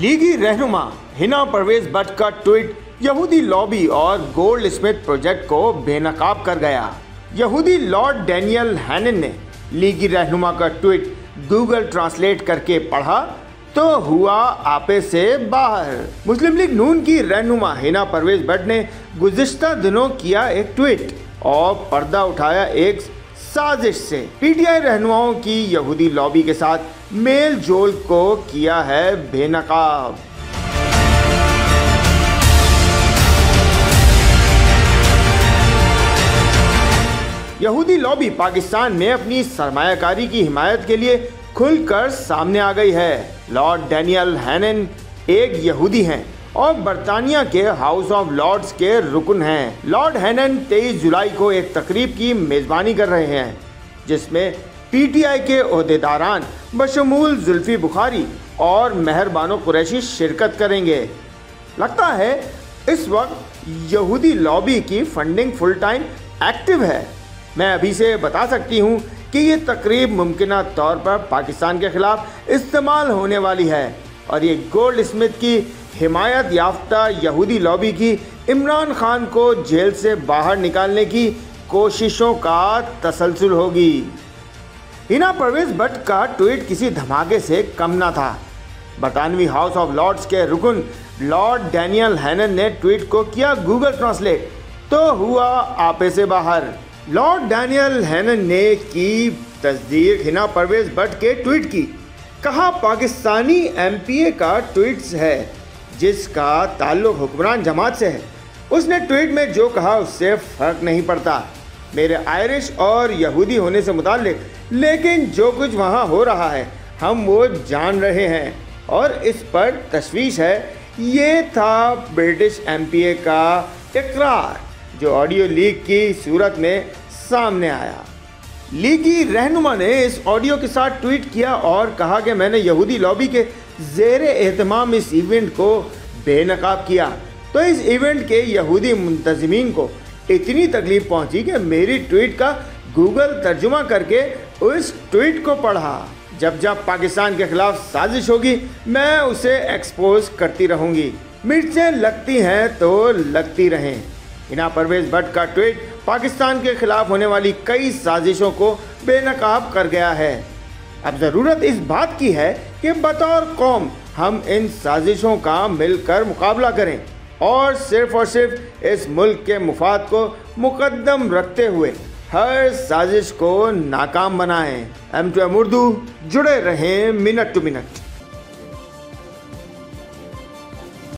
लीगी रहनुमा हिना परवेज भट्ट का ट्वीट यहूदी लॉबी और गोल्ड स्मिथ प्रोजेक्ट को बेनकाब कर गया। यहूदी लॉर्ड डैनियल हैनन ने लीगी रहनुमा का ट्वीट गूगल ट्रांसलेट करके पढ़ा तो हुआ आपे से बाहर। मुस्लिम लीग नून की रहनुमा हिना परवेज भट्ट ने गुज़िश्ता दिनों किया एक ट्वीट और पर्दा उठाया एक साजिश से। पीटीआई रहनुमाओं की यहूदी लॉबी के साथ मेल जोल को किया है बेनकाब। यहूदी लॉबी पाकिस्तान में अपनी सरमायाकारी की हिमायत के लिए खुलकर सामने आ गई है। लॉर्ड डैनियल हैनन एक यहूदी हैं और बरतानिया के हाउस ऑफ लॉर्ड्स के रुकन हैं। लॉर्ड हैनन 23 जुलाई को एक तकरीब की मेज़बानी कर रहे हैं जिसमें पीटीआई के ओहदेदारान बशमूल जुल्फी बुखारी और मेहरबानो कुरैशी शिरकत करेंगे। लगता है इस वक्त यहूदी लॉबी की फंडिंग फुल टाइम एक्टिव है। मैं अभी से बता सकती हूँ कि ये तकरीब मुमकिना तौर पर पाकिस्तान के खिलाफ इस्तेमाल होने वाली है और ये गोल्ड स्मिथ की हिमायत याफ्ता यहूदी लॉबी की इमरान खान को जेल से बाहर निकालने की कोशिशों का तसलसल होगी। हिना परवेज भट्ट का ट्वीट किसी धमाके से कम ना था। बरतानवी हाउस ऑफ लॉर्ड्स के रुकन लॉर्ड डैनियल हैनन ने ट्वीट को किया गूगल ट्रांसलेट तो हुआ आपे से बाहर। लॉर्ड डैनियल हैनन ने की तस्दीक हिना परवेज भट्ट के ट्वीट की। कहा पाकिस्तानी एमपीए का ट्वीट्स है जिसका ताल्लुक हुक्मरान जमात से है। उसने ट्वीट में जो कहा उससे फ़र्क नहीं पड़ता मेरे आयरिश और यहूदी होने से मुताल्लिक, लेकिन जो कुछ वहाँ हो रहा है हम वो जान रहे हैं और इस पर तशवीश है। ये था ब्रिटिश एमपीए का इकरार जो ऑडियो लीक की सूरत में सामने आया। लीगी रहनुमा ने इस ऑडियो के साथ ट्वीट किया और कहा कि मैंने यहूदी लॉबी के ज़ेरे एहतमाम इस इवेंट को बेनकाब किया तो इस इवेंट के यहूदी मुंतज़मीन को इतनी तकलीफ पहुंची कि मेरी ट्वीट का गूगल तर्जुमा करके उस ट्वीट को पढ़ा। जब जब पाकिस्तान के खिलाफ साजिश होगी मैं उसे एक्सपोज करती रहूँगी। मिर्चें लगती हैं तो लगती रहें। हिना परवेज भट्ट का ट्वीट पाकिस्तान के खिलाफ होने वाली कई साजिशों को बेनकाब कर गया है। अब ज़रूरत इस बात की है कि बतौर कौम हम इन साजिशों का मिलकर मुकाबला करें और सिर्फ इस मुल्क के मुफाद को मुकद्दम रखते हुए हर साजिश को नाकाम बनाएं। M2M उर्दू जुड़े रहें मिनट टू मिनट।